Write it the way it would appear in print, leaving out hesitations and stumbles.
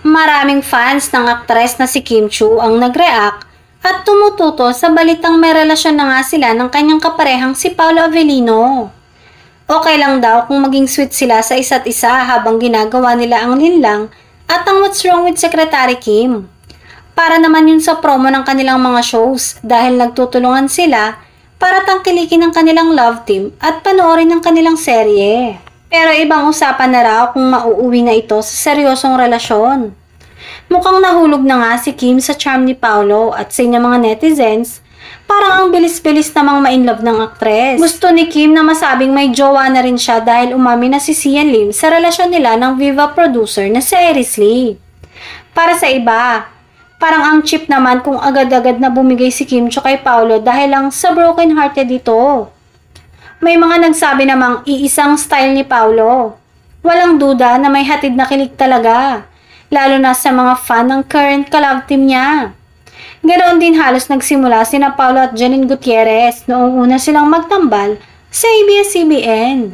Maraming fans ng aktres na si Kim Chiu ang nag-react at tumututo sa balitang may relasyon na nga sila ng kanyang kaparehang si Paolo Avellino. Okay lang daw kung maging sweet sila sa isa't isa habang ginagawa nila ang linlang at ang What's Wrong with Secretary Kim. Para naman yun sa promo ng kanilang mga shows dahil nagtutulungan sila para tangkilikin ang kanilang love team at panoorin ang kanilang serye. Pero ibang usapan na raw kung mauuwi na ito sa seryosong relasyon. Mukhang nahulog na nga si Kim sa charm ni Paolo at sa inyong mga netizens, parang ang bilis-bilis namang ma-inlove ng aktres. Gusto ni Kim na masabing may jowa na rin siya dahil umamin na si Sian Lim sa relasyon nila ng Viva producer na si Iris Lee. Para sa iba, parang ang cheap naman kung agad-agad na bumigay si Kim Chiu kay Paolo dahil lang sa broken hearted dito. May mga nagsabi namang iisang style ni Paolo. Walang duda na may hatid na kilig talaga, lalo na sa mga fan ng current ka-love team niya. Ganoon din halos nagsimula sina Paolo at Janine Gutierrez noong una silang magtambal sa ABS-CBN.